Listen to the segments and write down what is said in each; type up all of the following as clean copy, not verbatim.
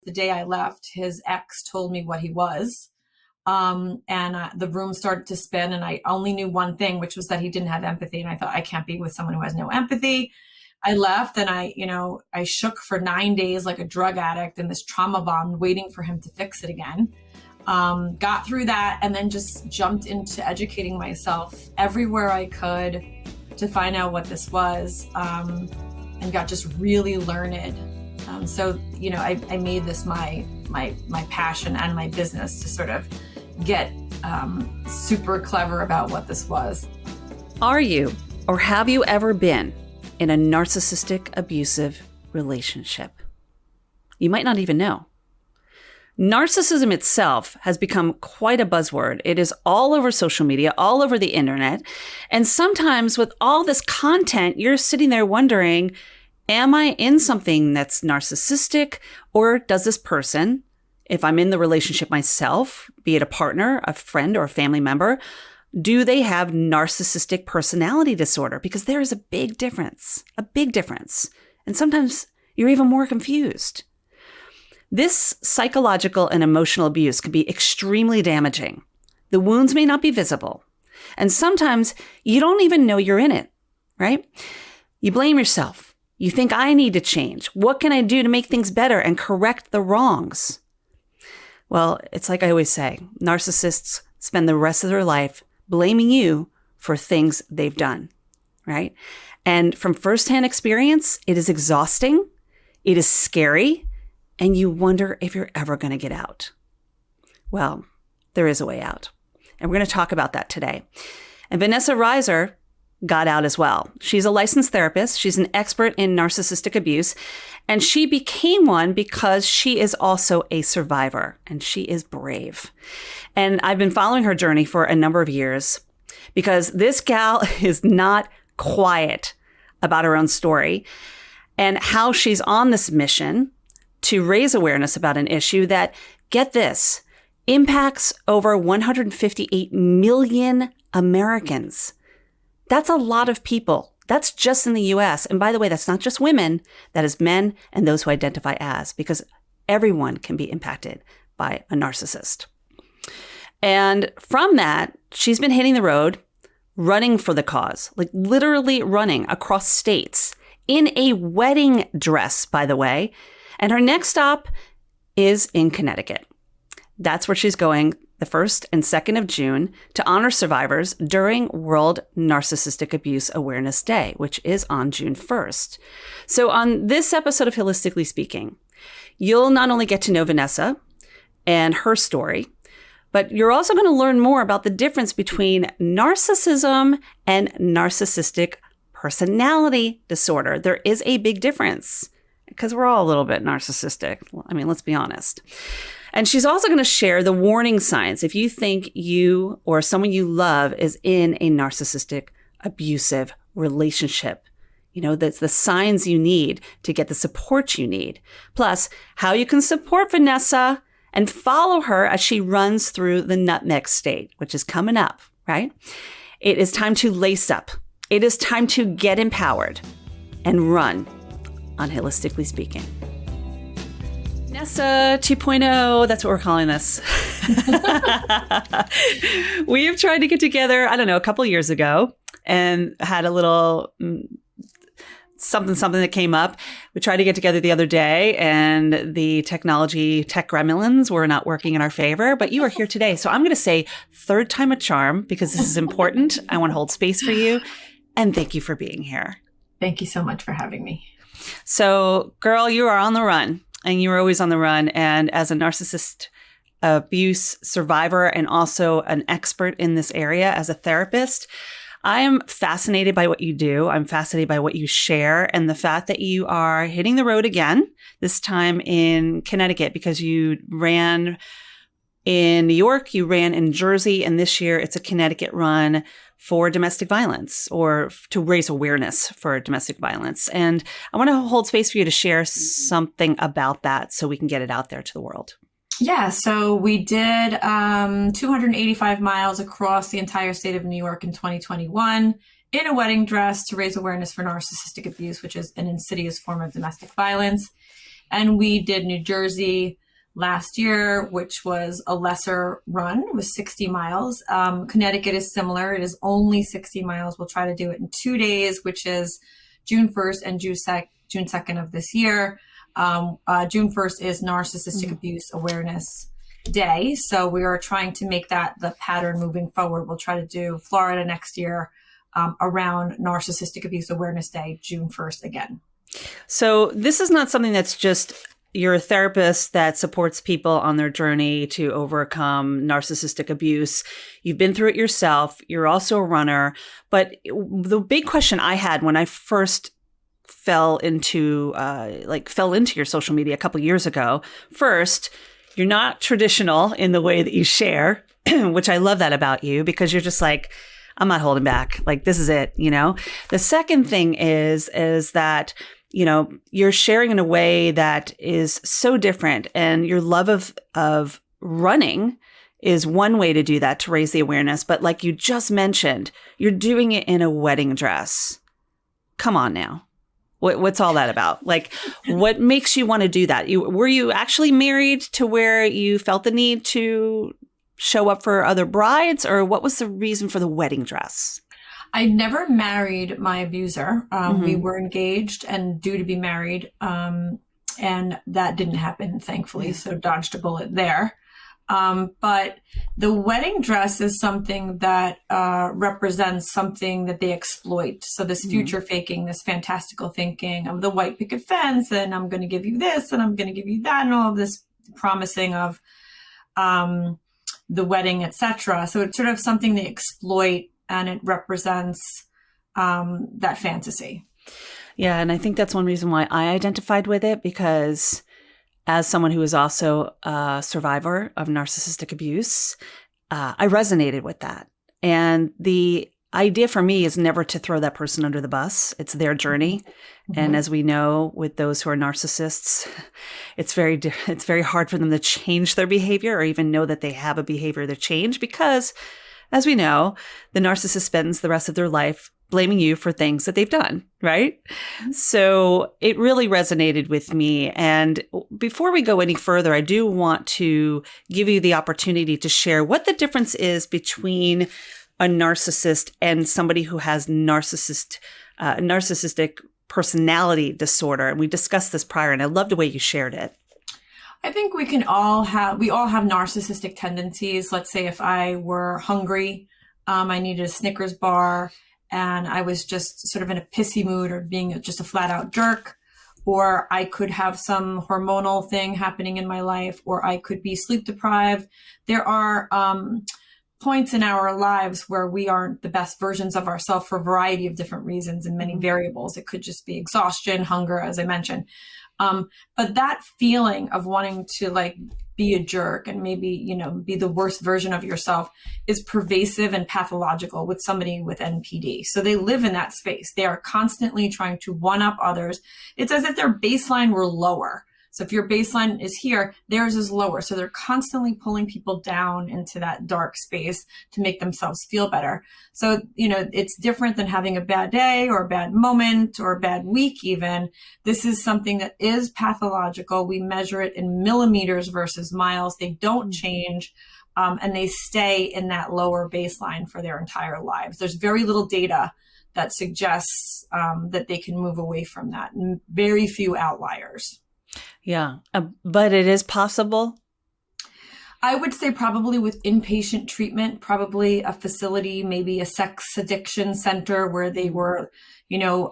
the day I left, his ex told me what he was. The room started to spin, and I only knew one thing, which was that he didn't have empathy. And I thought, I can't be with someone who has no empathy. I left, and I shook for 9 days like a drug addict in this trauma bond, waiting for him to fix it again. Got through that, and then just jumped into educating myself everywhere I could to find out what this was, and got just really learned. I made this my passion and my business to sort of get super clever about what this was. Are you, or have you ever been in a narcissistic abusive relationship? You might not even know. Narcissism itself has become quite a buzzword. It is all over social media, all over the internet. And sometimes with all this content, you're sitting there wondering, am I in something that's narcissistic, or does this person, if I'm in the relationship myself, be it a partner, a friend, or a family member, do they have narcissistic personality disorder? Because there is a big difference. And sometimes you're even more confused. This psychological and emotional abuse can be extremely damaging. The wounds may not be visible. And sometimes you don't even know you're in it, right? You blame yourself. You think, I need to change. What can I do to make things better and correct the wrongs? Well, it's like I always say, narcissists spend the rest of their life blaming you for things they've done, right? And from firsthand experience, it is exhausting, it is scary, and you wonder if you're ever going to get out. Well, there is a way out. And we're going to talk about that today. And Vanessa Reiser got out as well. She's a licensed therapist. She's an expert in narcissistic abuse. And she became one because she is also a survivor, and she is brave. And I've been following her journey for a number of years because this gal is not quiet about her own story and how she's on this mission to raise awareness about an issue that, get this, impacts over 158 million Americans. That's a lot of people. That's just in the US. And by the way, that's not just women, that is men and those who identify as, because everyone can be impacted by a narcissist. And from that, she's been hitting the road, running for the cause, like literally running across states in a wedding dress, by the way. And her next stop is in Connecticut. That's where she's going the 1st and 2nd of June to honor survivors during World Narcissistic Abuse Awareness Day, which is on June 1st. So on this episode of HIListically Speaking, you'll not only get to know Vanessa and her story, but you're also going to learn more about the difference between narcissism and narcissistic personality disorder. There is a big difference because we're all a little bit narcissistic. I mean, let's be honest. And she's also going to share the warning signs if you think you or someone you love is in a narcissistic, abusive relationship. You know, that's the signs you need to get the support you need. Plus, how you can support Vanessa and follow her as she runs through the nutmeg state, which is coming up, right? It is time to lace up. It is time to get empowered and run on HIListically Speaking. Vanessa 2.0, that's what we're calling this. We have tried to get together, a couple of years ago and had a little something that came up. We tried to get together the other day and the tech gremlins were not working in our favor, but you are here today. So I'm going to say third time a charm because this is important. I want to hold space for you. And thank you for being here. Thank you so much for having me. So, girl, you are on the run. And you were always on the run. And as a narcissist abuse survivor and also an expert in this area as a therapist, I am fascinated by what you do. I'm fascinated by what you share and the fact that you are hitting the road again, this time in Connecticut, because you ran in New York, you ran in Jersey, and this year it's a Connecticut run for domestic violence or to raise awareness for domestic violence. And I want to hold space for you to share something about that so we can get it out there to the world. Yeah, so we did 285 miles across the entire state of New York in 2021 in a wedding dress to raise awareness for narcissistic abuse, which is an insidious form of domestic violence. And we did New Jersey last year, which was a lesser run. It was 60 miles. Connecticut is similar. It is only 60 miles. We'll try to do it in 2 days, which is June 1st and June 2nd of this year. June 1st is Narcissistic Abuse Awareness Day. So we are trying to make that the pattern moving forward. We'll try to do Florida next year around Narcissistic Abuse Awareness Day, June 1st again. So this is not something that's just you're a therapist that supports people on their journey to overcome narcissistic abuse. You've been through it yourself. You're also a runner. But the big question I had when I first fell into your social media a couple years ago, first, you're not traditional in the way that you share, which I love that about you, because you're just like, I'm not holding back. Like, this is it, you know? The second thing is that, you know, you're sharing in a way that is so different, and your love of running is one way to do that, to raise the awareness. But like you just mentioned, you're doing it in a wedding dress. Come on now. What's all that about? Like, what makes you want to do that? Were you actually married to where you felt the need to show up for other brides, or what was the reason for the wedding dress? I never married my abuser. We were engaged and due to be married, and that didn't happen, thankfully. So dodged a bullet there. But the wedding dress is something that represents something that they exploit. So this future faking, this fantastical thinking of the white picket fence, and I'm going to give you this, and I'm going to give you that, and all of this promising of the wedding, etc. So it's sort of something they exploit, and it represents that fantasy. Yeah, and I think that's one reason why I identified with it, because as someone who is also a survivor of narcissistic abuse, I resonated with that. And the idea for me is never to throw that person under the bus. It's their journey. And as we know, with those who are narcissists, it's very hard for them to change their behavior or even know that they have a behavior to change, because as we know, the narcissist spends the rest of their life blaming you for things that they've done, right? So it really resonated with me. And before we go any further, I do want to give you the opportunity to share what the difference is between a narcissist and somebody who has narcissistic personality disorder. And we discussed this prior, and I love the way you shared it. I think we all have narcissistic tendencies. Let's say if I were hungry, I needed a Snickers bar, and I was just sort of in a pissy mood or being just a flat out jerk, or I could have some hormonal thing happening in my life, or I could be sleep deprived. There are points in our lives where we aren't the best versions of ourselves for a variety of different reasons and many variables. It could just be exhaustion, hunger, as I mentioned. But that feeling of wanting to like be a jerk and maybe, you know, be the worst version of yourself is pervasive and pathological with somebody with NPD. So they live in that space. They are constantly trying to one up others. It's as if their baseline were lower. So if your baseline is here, theirs is lower. So they're constantly pulling people down into that dark space to make themselves feel better. So, you know, it's different than having a bad day or a bad moment or a bad week even. This is something that is pathological. We measure it in millimeters versus miles. They don't change. And they stay in that lower baseline for their entire lives. There's very little data that suggests that they can move away from that. And very few outliers. Yeah, but it is possible. I would say probably with inpatient treatment, probably a facility, maybe a sex addiction center where they were, you know,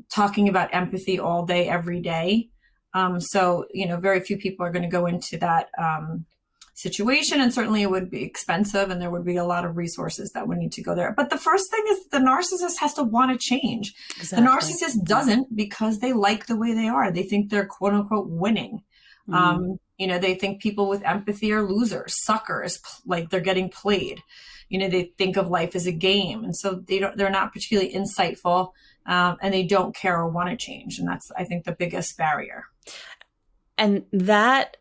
talking about empathy all day, every day. So, you know, very few people are going to go into that situation, and certainly it would be expensive, and there would be a lot of resources that would need to go there. But the first thing is the narcissist has to want to change. Exactly. The narcissist doesn't, because they like the way they are. They think they're quote unquote winning. You know, they think people with empathy are losers, suckers, like they're getting played. You know, they think of life as a game, and so they're not particularly insightful, and they don't care or want to change. And that's, I think, the biggest barrier. And that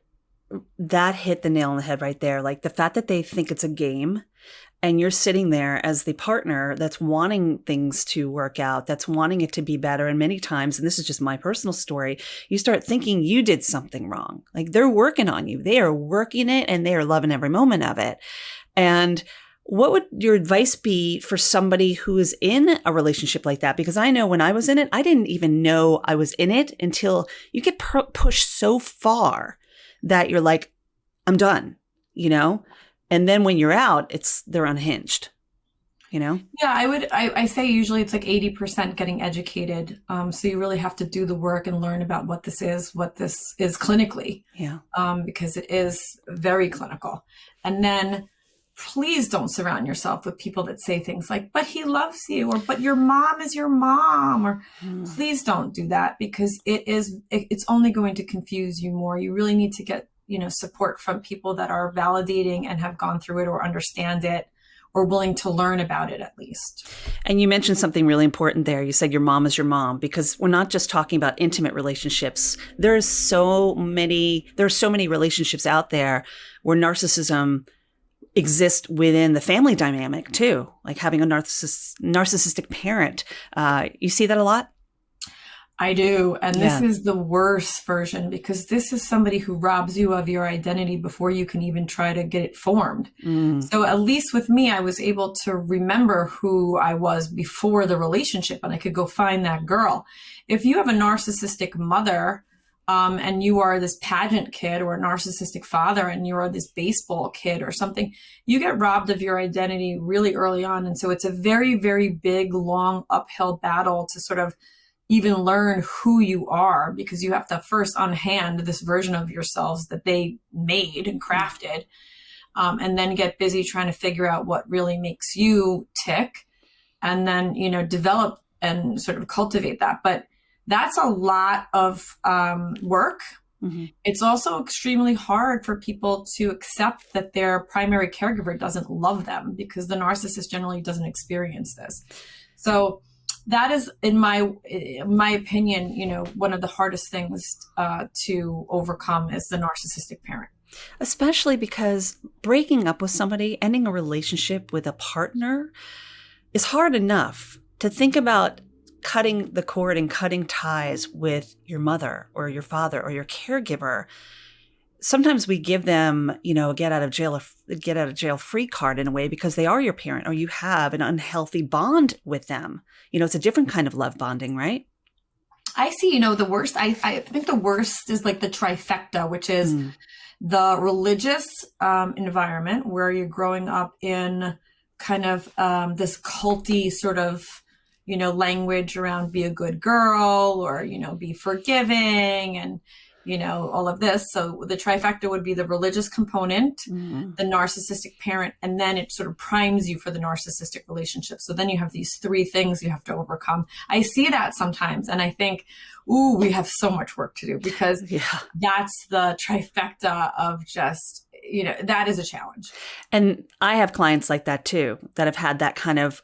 hit the nail on the head right there. Like the fact that they think it's a game, and you're sitting there as the partner that's wanting things to work out, that's wanting it to be better. And many times, and this is just my personal story, you start thinking you did something wrong. Like they're working on you. They are working it and they are loving every moment of it. And what would your advice be for somebody who is in a relationship like that? Because I know when I was in it, I didn't even know I was in it until you get pushed so far that you're like, I'm done, you know? And then when you're out, they're unhinged, you know? Yeah, I say usually it's like 80% getting educated. So you really have to do the work and learn about what this is clinically. Yeah. Because it is very clinical. And then please don't surround yourself with people that say things like, but he loves you, or but your mom is your mom, or please don't do that, because it's only going to confuse you more. You really need to get, support from people that are validating and have gone through it or understand it or willing to learn about it at least. And you mentioned something really important there. You said your mom is your mom, because we're not just talking about intimate relationships. There are so many relationships out there where narcissism exist within the family dynamic too, like having a narcissistic parent. You see that a lot? I do. And this is the worst version, because this is somebody who robs you of your identity before you can even try to get it formed. So at least with me, I was able to remember who I was before the relationship, and I could go find that girl. If you have a narcissistic mother, and you are this pageant kid, or a narcissistic father, and you are this baseball kid or something, you get robbed of your identity really early on. And so it's a very, very big, long uphill battle to sort of even learn who you are, because you have to first unhand this version of yourselves that they made and crafted, and then get busy trying to figure out what really makes you tick, and then, develop and sort of cultivate that. But that's a lot of work. It's also extremely hard for people to accept that their primary caregiver doesn't love them, because the narcissist generally doesn't experience this. So that is, in my opinion, one of the hardest things to overcome is the narcissistic parent. Especially because breaking up with somebody, ending a relationship with a partner is hard enough. To think about cutting the cord and cutting ties with your mother or your father or your caregiver, sometimes we give them, a get out of jail free card in a way, because they are your parent, or you have an unhealthy bond with them. It's a different kind of love bonding, right? I see, the worst, I think the worst is like the trifecta, which is the religious environment where you're growing up in kind of this culty sort of, language around be a good girl, or, be forgiving, and, all of this. So the trifecta would be the religious component, the narcissistic parent, and then it sort of primes you for the narcissistic relationship. So then you have these three things you have to overcome. I see that sometimes, and I think, ooh, we have so much work to do, because that's the trifecta of just, that is a challenge. And I have clients like that too, that have had that kind of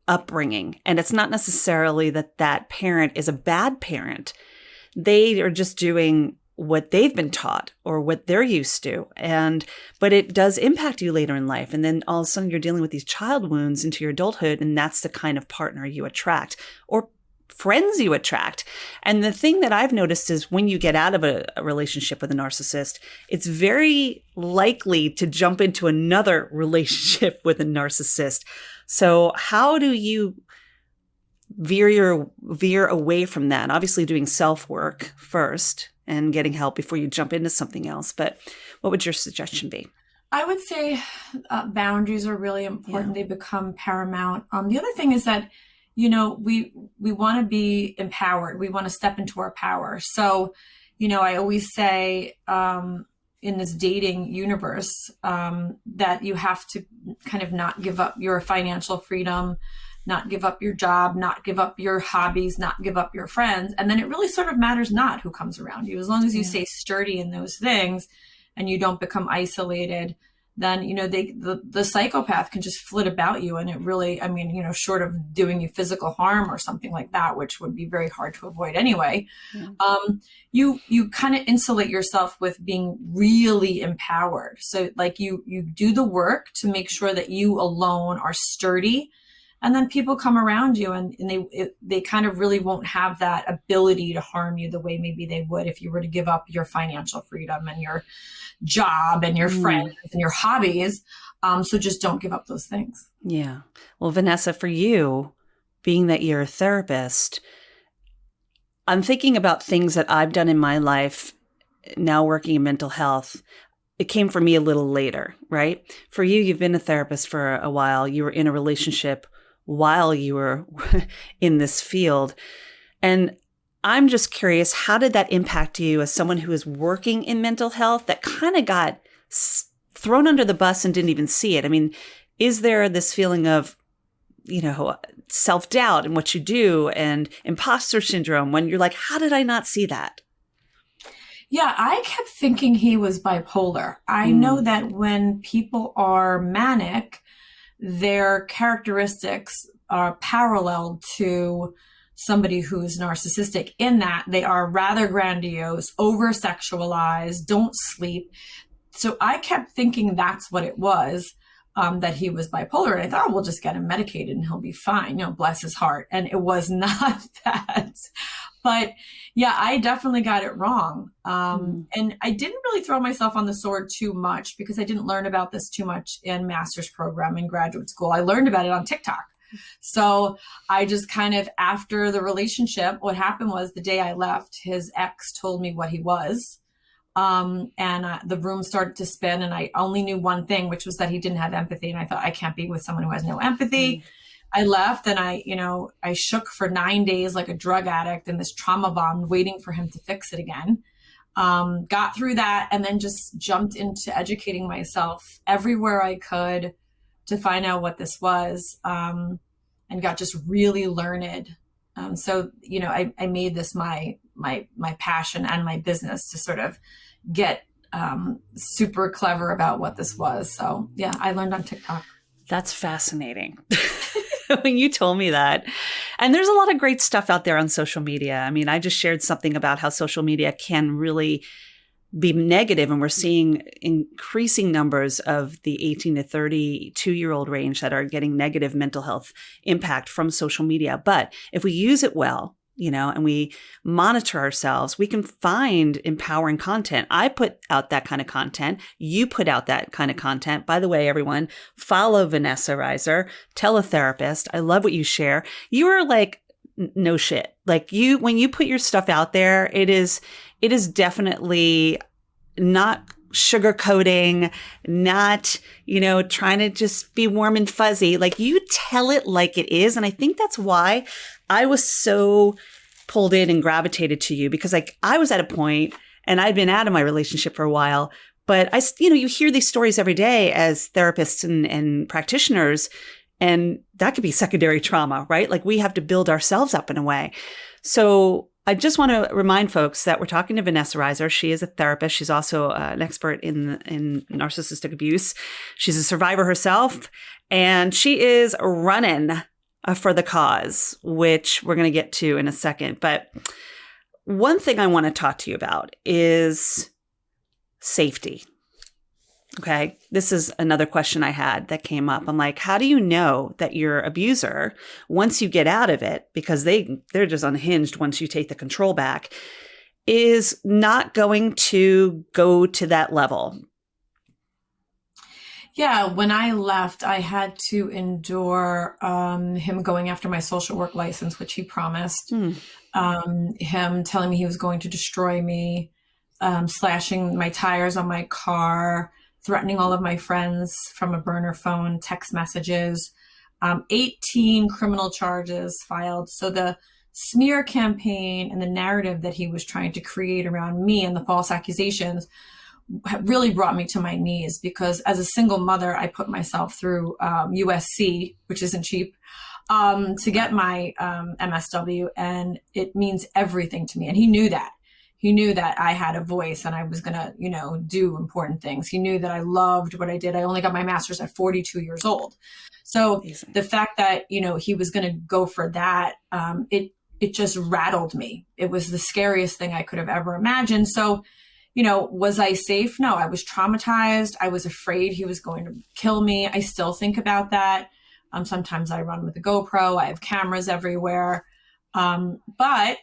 upbringing. And it's not necessarily that parent is a bad parent. They are just doing what they've been taught or what they're used to. But it does impact you later in life. And then all of a sudden you're dealing with these child wounds into your adulthood. And that's the kind of partner you attract, or friends you attract. And the thing that I've noticed is when you get out of a relationship with a narcissist, it's very likely to jump into another relationship with a narcissist. So how do you veer away from that? Obviously doing self-work first and getting help before you jump into something else. But what would your suggestion be? I would say boundaries are really important. They become paramount. The other thing is that, we want to be empowered. We want to step into our power. So, I always say in this dating universe that you have to kind of not give up your financial freedom, not give up your job, not give up your hobbies, not give up your friends. And then it really sort of matters not who comes around you. As long as you stay sturdy in those things and you don't become isolated, then, the psychopath can just flit about you. And it really, I mean, short of doing you physical harm or something like that, which would be very hard to avoid anyway, you kind of insulate yourself with being really empowered. So like you do the work to make sure that you alone are sturdy. And then people come around you and they kind of really won't have that ability to harm you the way maybe they would if you were to give up your financial freedom and your job and your friends and your hobbies. So just don't give up those things. Yeah. Well, Vanessa, for you, being that you're a therapist, I'm thinking about things that I've done in my life now working in mental health. It came for me a little later, right? For you, you've been a therapist for a while. You were in a relationship while you were in this field. And I'm just curious, how did that impact you as someone who is working in mental health that kind of got thrown under the bus and didn't even see it? I mean, is there this feeling of, self-doubt in what you do and imposter syndrome when you're like, how did I not see that? Yeah, I kept thinking he was bipolar. I know that when people are manic, their characteristics are parallel to somebody who's narcissistic in that they are rather grandiose, over-sexualized, don't sleep. So I kept thinking that's what it was, that he was bipolar. And I thought, we'll just get him medicated and he'll be fine, bless his heart. And it was not that. But yeah, I definitely got it wrong. And I didn't really throw myself on the sword too much because I didn't learn about this too much in master's program in graduate school. I learned about it on TikTok. So I just kind of, after the relationship, what happened was the day I left, his ex told me what he was. And the room started to spin and I only knew one thing, which was that he didn't have empathy. And I thought, I can't be with someone who has no empathy. I left and I shook for 9 days like a drug addict in this trauma bond, waiting for him to fix it again. Got through that and then just jumped into educating myself everywhere I could to find out what this was, and got just really learned. So, I made this my passion and my business to sort of get super clever about what this was. So yeah, I learned on TikTok. That's fascinating. When you told me that. And there's a lot of great stuff out there on social media. I mean, I just shared something about how social media can really be negative, and we're seeing increasing numbers of the 18 to 32-year-old range that are getting negative mental health impact from social media. But if we use it well, and we monitor ourselves, we can find empowering content. I put out that kind of content. You put out that kind of content. By the way, everyone, follow Vanessa Reiser, teletherapist. I love what you share. You are like, no shit. Like when you put your stuff out there, it is definitely not sugarcoating, not, trying to just be warm and fuzzy. Like you tell it like it is. And I think that's why I was so pulled in and gravitated to you, because I was at a point and I'd been out of my relationship for a while, but you hear these stories every day as therapists and practitioners, and that could be secondary trauma, right? Like we have to build ourselves up in a way. So I just want to remind folks that we're talking to Vanessa Reiser. She is a therapist. She's also an expert in narcissistic abuse. She's a survivor herself, and she is running for the cause, which we're going to get to in a second. But one thing I want to talk to you about is safety. Okay. This is another question I had that came up. I'm like, how do you know that your abuser, once you get out of it, because they're just unhinged once you take the control back, is not going to go to that level? Yeah, when I left, I had to endure him going after my social work license, which he promised, him telling me he was going to destroy me, slashing my tires on my car, threatening all of my friends from a burner phone, text messages, 18 criminal charges filed. So the smear campaign and the narrative that he was trying to create around me and the false accusations really brought me to my knees, because as a single mother, I put myself through USC, which isn't cheap, to get my MSW, and it means everything to me. And he knew that. He knew that I had a voice and I was going to, you know, do important things. He knew that I loved what I did. I only got my master's at 42 years old. So Amazing. the fact that, you know, he was going to go for that, it just rattled me. It was the scariest thing I could have ever imagined. So, you know, was I safe? No, I was traumatized. I was afraid he was going to kill me. I still think about that. Sometimes I run with a GoPro. I have cameras everywhere. But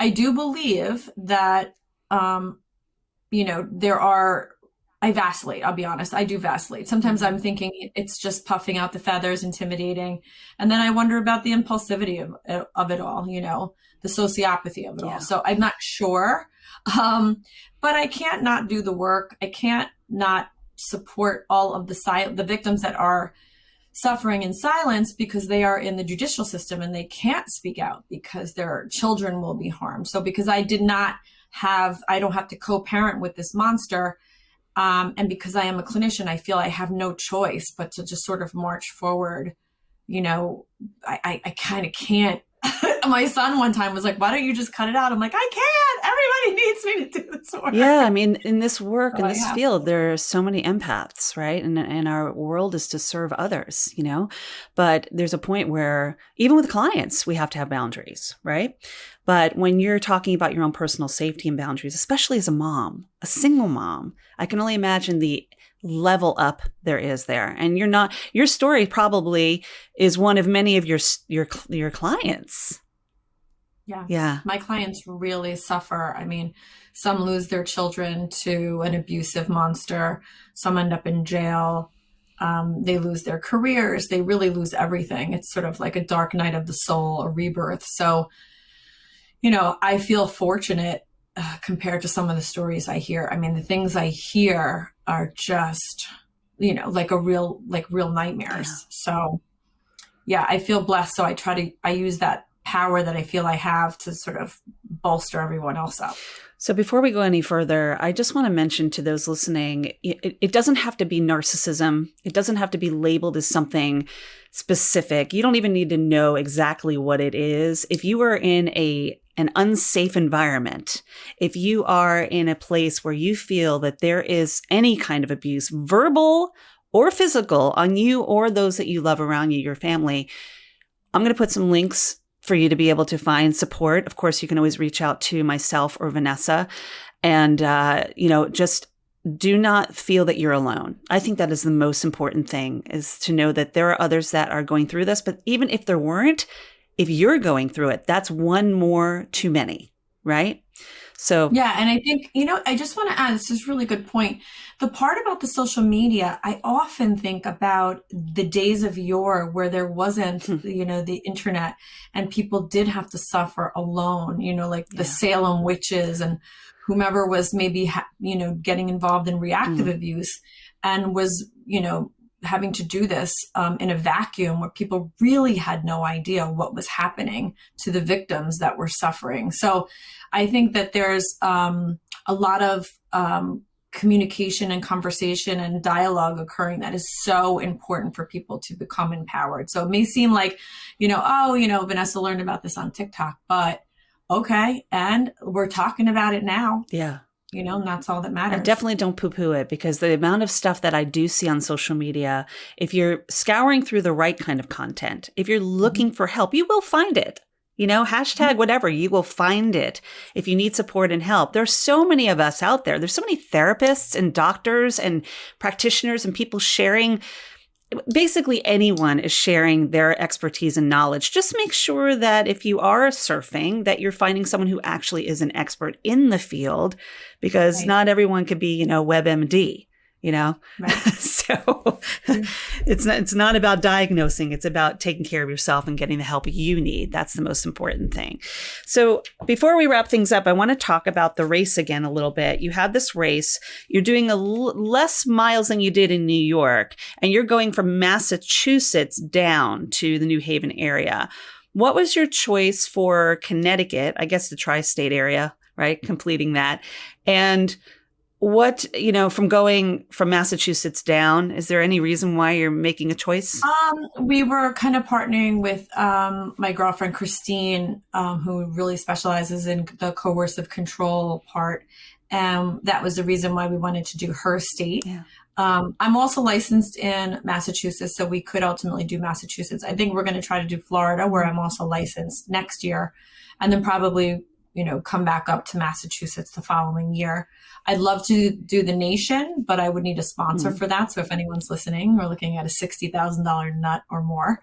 I do believe that, you know, I vacillate. I'll be honest. I do vacillate. Sometimes I'm thinking it's just puffing out the feathers, intimidating. And then I wonder about the impulsivity of it all, you know, the sociopathy of it all. So I'm not sure. But I can't not do the work. I can't not support all of the victims that are suffering in silence because they are in the judicial system and they can't speak out because their children will be harmed. So because I don't have to co-parent with this monster, and because I am a clinician, I feel I have no choice but to just sort of march forward. You know, I kind of can't. My son one time was like, why don't you just cut it out? I'm like, I can't. Everybody needs me to do this work. Yeah. I mean, in this work, in this field, there are so many empaths, right? And our world is to serve others, you know, but there's a point where even with clients, we have to have boundaries, right? But when you're talking about your own personal safety and boundaries, especially as a mom, a single mom, I can only imagine the level up there is there. And your story probably is one of many of your clients. Yeah. My clients really suffer. I mean, some lose their children to an abusive monster. Some end up in jail. They lose their careers. They really lose everything. It's sort of like a dark night of the soul, a rebirth. So, you know, I feel fortunate compared to some of the stories I hear. I mean, the things I hear are just, you know, like real nightmares. Yeah. So yeah, I feel blessed. So I use that power that I feel I have to sort of bolster everyone else up. So before we go any further, I just want to mention to those listening, it doesn't have to be narcissism. It doesn't have to be labeled as something specific. You don't even need to know exactly what it is. If you are in an unsafe environment, if you are in a place where you feel that there is any kind of abuse, verbal or physical, on you or those that you love around you, your family, I'm going to put some links for you to be able to find support. Of course, you can always reach out to myself or Vanessa, and you know, just do not feel that you're alone. I think that is the most important thing, is to know that there are others that are going through this. But even if there weren't, if you're going through it, that's one more too many, right? So yeah, and I think, you know, I just want to add, this is a really good point. The part about the social media, I often think about the days of yore where there wasn't, you know, the internet, and people did have to suffer alone, you know, like the Salem witches and whomever was maybe, you know, getting involved in reactive abuse and was, you know, having to do this in a vacuum where people really had no idea what was happening to the victims that were suffering. So I think that there's a lot of communication and conversation and dialogue occurring that is so important for people to become empowered. So it may seem like, you know, oh, you know, Vanessa learned about this on TikTok, but okay. And we're talking about it now. Yeah. You know, and that's all that matters. And definitely don't poo-poo it, because the amount of stuff that I do see on social media, if you're scouring through the right kind of content, if you're looking for help, you will find it. You know, hashtag whatever, you will find it if you need support and help. There's so many of us out there. There's so many therapists and doctors and practitioners and people sharing. Basically, anyone is sharing their expertise and knowledge. Just make sure that if you are surfing, that you're finding someone who actually is an expert in the field, because not everyone could be, you know, WebMD, you know? Right. So it's not about diagnosing. It's about taking care of yourself and getting the help you need. That's the most important thing. So before we wrap things up, I want to talk about the race again a little bit. You have this race. You're doing less miles than you did in New York, and you're going from Massachusetts down to the New Haven area. What was your choice for Connecticut? I guess the tri-state area, right? Completing that. And What, from going from Massachusetts down, is there any reason why you're making a choice? We were kind of partnering with my girlfriend, Christine, who really specializes in the coercive control part. And that was the reason why we wanted to do her state. Yeah. I'm also licensed in Massachusetts, so we could ultimately do Massachusetts. I think we're going to try to do Florida, where I'm also licensed next year, and then probably, come back up to Massachusetts the following year. I'd love to do the nation, but I would need a sponsor for that. So if anyone's listening, we're looking at a $60,000 nut or more.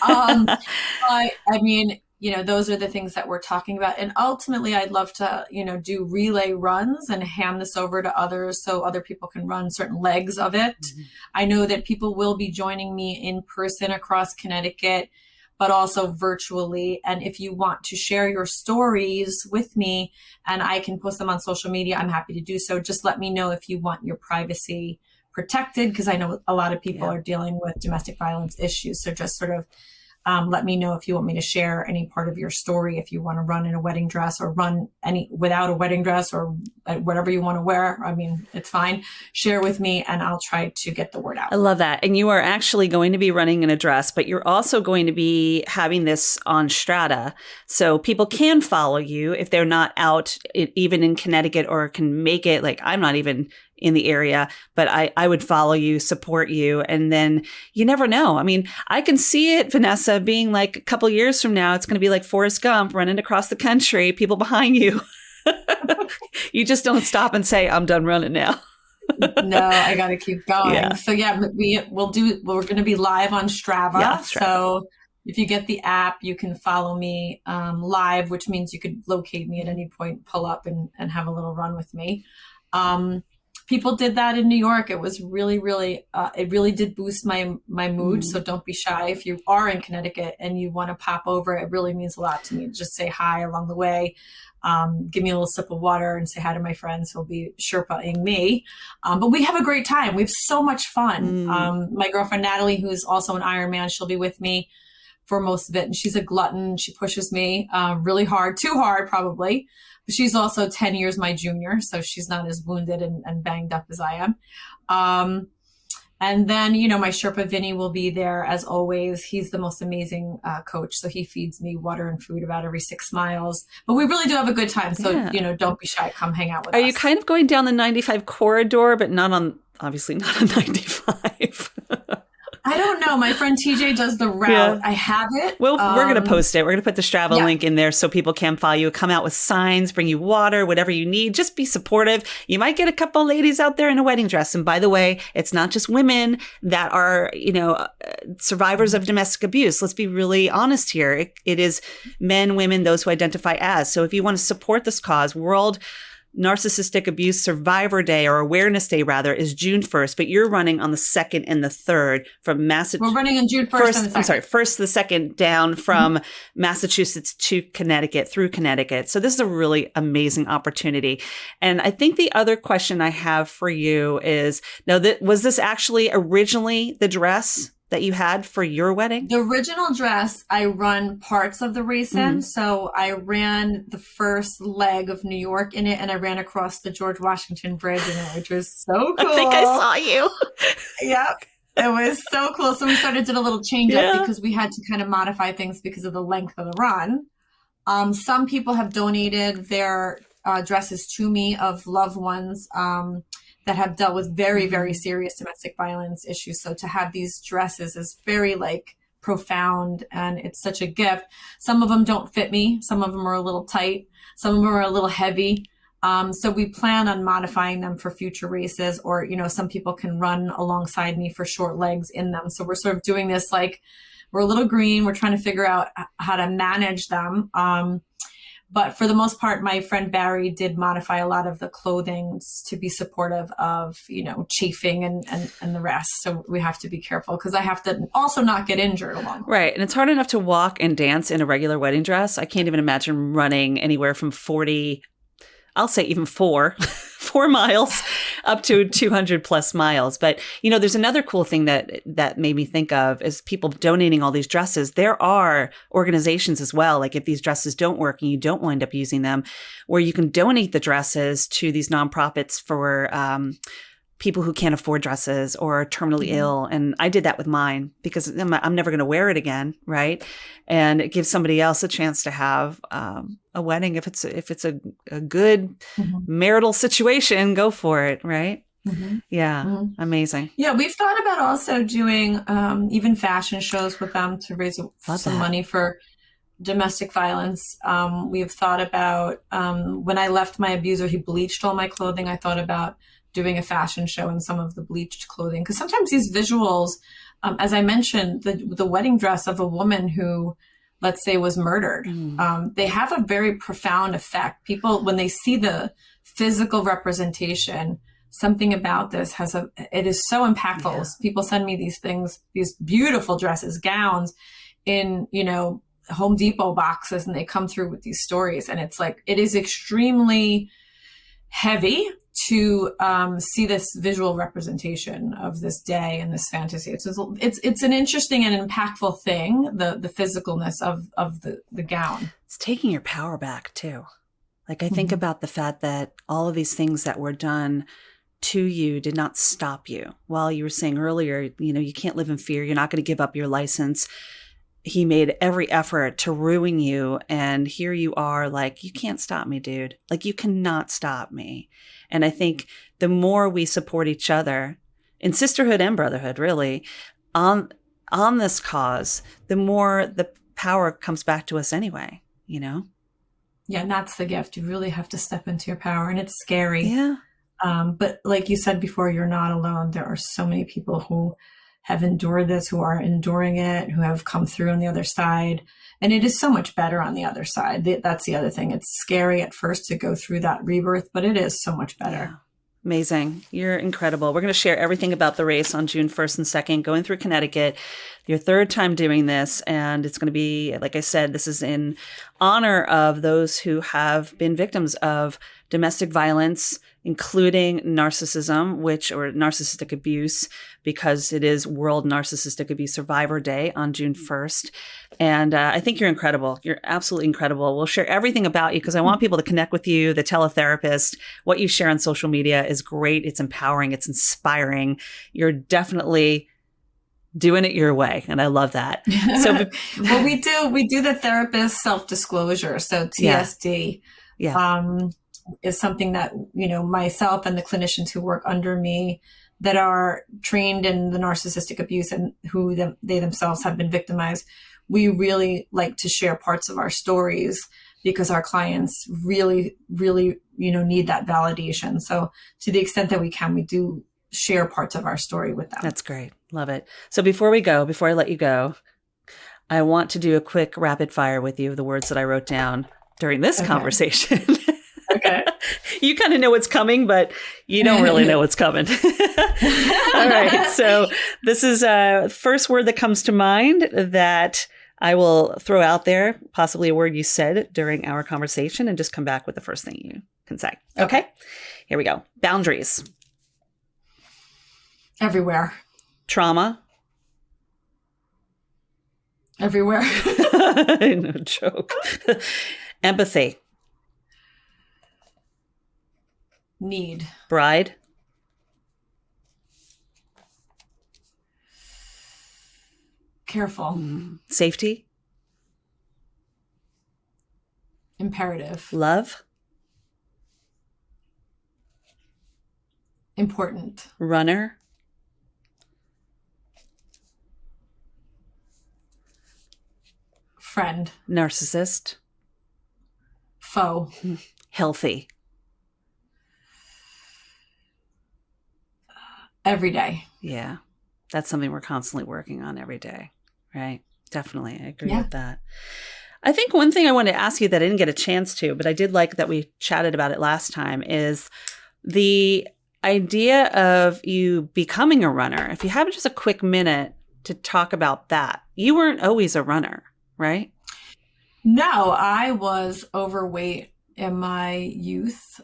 But I mean, those are the things that we're talking about. And ultimately, I'd love to, do relay runs and hand this over to others so other people can run certain legs of it. Mm-hmm. I know that people will be joining me in person across Connecticut, but also virtually. And if you want to share your stories with me and I can post them on social media, I'm happy to do so. Just let me know if you want your privacy protected, because I know a lot of people are dealing with domestic violence issues. So just sort of let me know if you want me to share any part of your story, if you want to run in a wedding dress or run without a wedding dress or whatever you want to wear. I mean, it's fine. Share with me and I'll try to get the word out. I love that. And you are actually going to be running in a dress, but you're also going to be having this on Strata. So people can follow you if they're not out even in Connecticut or can make it. Like, I'm not even in the area, but I would follow you, support you. And then you never know. I mean, I can see it, Vanessa, being like a couple years from now, it's going to be like Forrest Gump running across the country, people behind you. You just don't stop and say, I'm done running now. No, I got to keep going. Yeah. So we're going to be live on Strava. Yeah, Strava. So if you get the app, you can follow me live, which means you could locate me at any point, pull up and have a little run with me. People did that in New York. It was really, really, it really did boost my mood. Mm-hmm. So don't be shy. If you are in Connecticut and you want to pop over, it really means a lot to me. Just say hi along the way. Give me a little sip of water and say hi to my friends who'll be Sherpa-ing me. But we have a great time. We have so much fun. My girlfriend, Natalie, who's also an Ironman, she'll be with me for most of it. And she's a glutton. She pushes me really hard, too hard probably. But she's also 10 years my junior, so she's not as wounded and banged up as I am. And then, my Sherpa Vinny will be there as always. He's the most amazing coach. So he feeds me water and food about every 6 miles. But we really do have a good time. So, don't be shy. Come hang out with us. Are you kind of going down the 95 corridor, but obviously not on 95? I don't know. My friend TJ does the route. Yeah. I have it. Well, we're going to post it. We're going to put the Strava link in there so people can follow you. Come out with signs, bring you water, whatever you need. Just be supportive. You might get a couple ladies out there in a wedding dress. And by the way, it's not just women that are, survivors of domestic abuse. Let's be really honest here. It is men, women, those who identify as. So if you want to support this cause, World Narcissistic Abuse Survivor Day, or Awareness Day rather, is June 1st, but you're running on the 2nd and the 3rd from Massachusetts. We're running on June 1st and the 2nd. I'm sorry, 1st to the 2nd down from Massachusetts to Connecticut, through Connecticut. So this is a really amazing opportunity. And I think the other question I have for you is, was this actually originally the dress that you had for your wedding? The original dress, I run parts of the race in. So I ran the first leg of New York in it, and I ran across the George Washington Bridge in it, which was so cool. I think I saw you. Yep. It was so cool. So we did a little change up because we had to kind of modify things because of the length of the run. Some people have donated their dresses to me of loved ones that have dealt with very, very serious domestic violence issues. So to have these dresses is very profound, and it's such a gift. Some of them don't fit me. Some of them are a little tight. Some of them are a little heavy. So we plan on modifying them for future races, or, some people can run alongside me for short legs in them. So we're sort of doing this, we're a little green. We're trying to figure out how to manage them. But for the most part, my friend Barry did modify a lot of the clothing to be supportive of, chafing and the rest. So we have to be careful because I have to also not get injured along the way. Right. And it's hard enough to walk and dance in a regular wedding dress. I can't even imagine running anywhere from 40, I'll say even 4 4 miles up to 200 plus miles. But, there's another cool thing that made me think of is people donating all these dresses. There are organizations as well, like if these dresses don't work and you don't wind up using them, where you can donate the dresses to these nonprofits for people who can't afford dresses or are terminally ill. And I did that with mine because I'm never going to wear it again, right? And it gives somebody else a chance to have a wedding. If it's a good marital situation, go for it, right? Yeah, amazing. Yeah, we've thought about also doing even fashion shows with them to raise some money for domestic violence. We've thought about when I left my abuser, he bleached all my clothing. I thought about doing a fashion show in some of the bleached clothing. Because sometimes these visuals, as I mentioned, the wedding dress of a woman who, let's say, was murdered, they have a very profound effect. People, when they see the physical representation, something about this it is so impactful. Yeah. People send me these things, these beautiful dresses, gowns in, Home Depot boxes, and they come through with these stories. And it's like, it is extremely heavy to see this visual representation of this day and this fantasy. It's an interesting and impactful thing, the physicalness of the gown. It's taking your power back too. Like I think about the fact that all of these things that were done to you did not stop you. While you were saying earlier, you can't live in fear. You're not going to give up your license. He made every effort to ruin you. And here you are like, you can't stop me, dude. Like you cannot stop me. And I think the more we support each other in sisterhood and brotherhood, really, on this cause, the more the power comes back to us anyway, Yeah, and that's the gift. You really have to step into your power, and it's scary. Yeah. But like you said before, you're not alone. There are so many people who have endured this, who are enduring it, who have come through on the other side. And it is so much better on the other side. That's the other thing. It's scary at first to go through that rebirth, but it is so much better. Yeah. Amazing. You're incredible. We're going to share everything about the race on June 1st and 2nd, going through Connecticut, your third time doing this. And it's going to be, like I said, this is in honor of those who have been victims of domestic violence, including narcissism, or narcissistic abuse, because it is World Narcissistic Abuse Survivor Day on June 1st. And I think you're incredible. You're absolutely incredible. We'll share everything about you because I want people to connect with you, the teletherapist. What you share on social media is great. It's empowering. It's inspiring. You're definitely doing it your way. And I love that. So, well, we do the therapist self-disclosure. So TSD. Is something that, myself and the clinicians who work under me that are trained in the narcissistic abuse and who they themselves have been victimized, we really like to share parts of our stories because our clients really, really, need that validation. So to the extent that we can, we do share parts of our story with them. That's great. Love it. So before I let you go, I want to do a quick rapid fire with you of the words that I wrote down during this conversation. Okay. You kind of know what's coming, but you don't really know what's coming. All right. So this is a first word that comes to mind that I will throw out there, possibly a word you said during our conversation, and just come back with the first thing you can say. Okay. Here we go. Boundaries. Everywhere. Trauma. Everywhere. No joke. Empathy. Need. Bride. Careful. Safety. Imperative. Love. Important. Runner. Friend. Narcissist. Foe. Healthy. Every day. Yeah. That's something we're constantly working on every day, right? Definitely. I agree with that. I think one thing I wanted to ask you that I didn't get a chance to, but I did like that we chatted about it last time, is the idea of you becoming a runner. If you have just a quick minute to talk about that. You weren't always a runner, right? No, I was overweight in my youth.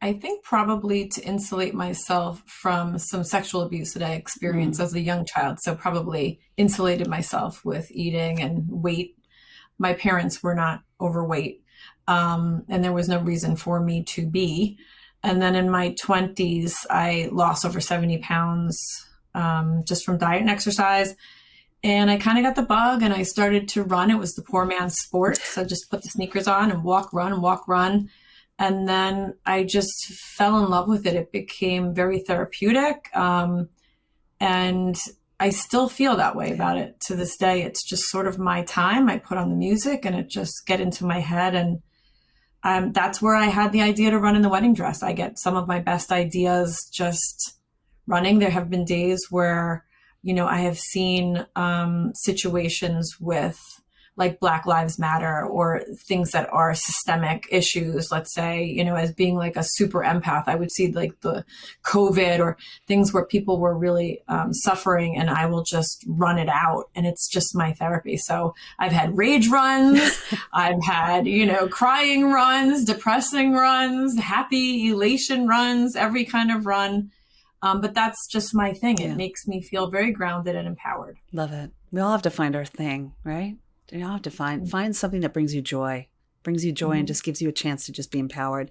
I think probably to insulate myself from some sexual abuse that I experienced as a young child. So probably insulated myself with eating and weight. My parents were not overweight, and there was no reason for me to be. And then in my 20s, I lost over 70 pounds just from diet and exercise. And I kind of got the bug and I started to run. It was the poor man's sport. So I just put the sneakers on and walk, run. And then I just fell in love with it. It became very therapeutic. And I still feel that way about it to this day. It's just sort of my time. I put on the music and it just get into my head. And that's where I had the idea to run in the wedding dress. I get some of my best ideas just running. There have been days where, I have seen situations with like Black Lives Matter or things that are systemic issues, let's say, as being like a super empath. I would see like the COVID or things where people were really suffering, and I will just run it out. And it's just my therapy. So I've had rage runs, I've had, crying runs, depressing runs, happy elation runs, every kind of run. But that's just my thing. It makes me feel very grounded and empowered. Love it. We all have to find our thing, right? You have to find something that brings you joy and just gives you a chance to just be empowered.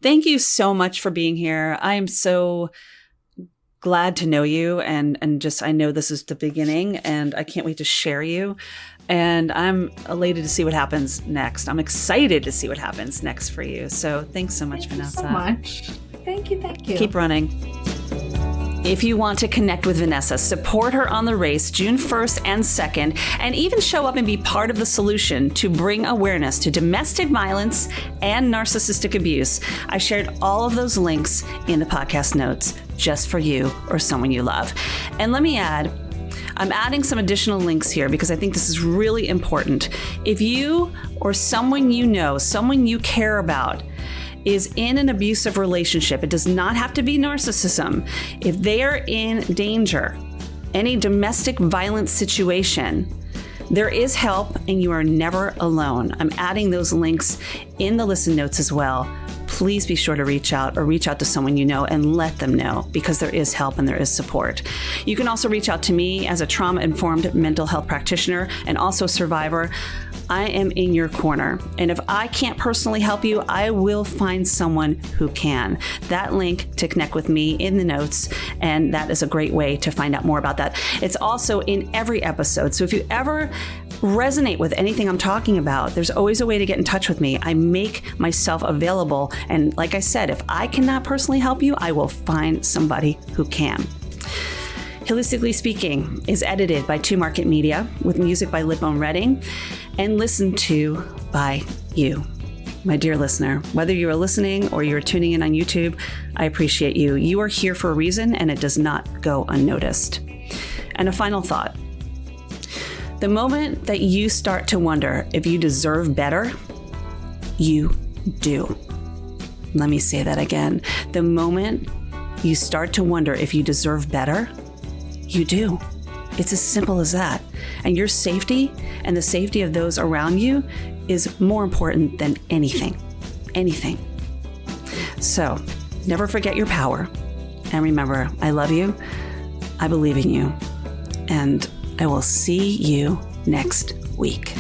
Thank you so much for being here. I am so glad to know you, and just, I know this is the beginning, and I can't wait to share you. And I'm elated to see what happens next. I'm excited to see what happens next for you. So thanks so much, Vanessa. Thank you so much. Thank you. Keep running. If you want to connect with Vanessa, support her on the race June 1st and 2nd, and even show up and be part of the solution to bring awareness to domestic violence and narcissistic abuse, I shared all of those links in the podcast notes just for you or someone you love. And let me add, I'm adding some additional links here because I think this is really important. If you or someone you know, someone you care about, is in an abusive relationship, it does not have to be narcissism. If they are in danger, any domestic violence situation, there is help and you are never alone. I'm adding those links in the listen notes as well. Please be sure to reach out to someone you know and let them know, because there is help and there is support. You can also reach out to me as a trauma-informed mental health practitioner and also survivor. I am in your corner. And if I can't personally help you, I will find someone who can. That link to connect with me in the notes, and that is a great way to find out more about that. It's also in every episode. So if you ever resonate with anything I'm talking about, there's always a way to get in touch with me. I make myself available. And like I said, if I cannot personally help you, I will find somebody who can. HIListically Speaking is edited by Two Market Media with music by Lipbone Redding and listened to by you. My dear listener, whether you are listening or you're tuning in on YouTube, I appreciate you. You are here for a reason, and it does not go unnoticed. And a final thought. The moment that you start to wonder if you deserve better, you do. Let me say that again. The moment you start to wonder if you deserve better, you do. It's as simple as that. And your safety and the safety of those around you is more important than anything. So never forget your power. And remember, I love you. I believe in you. And I will see you next week.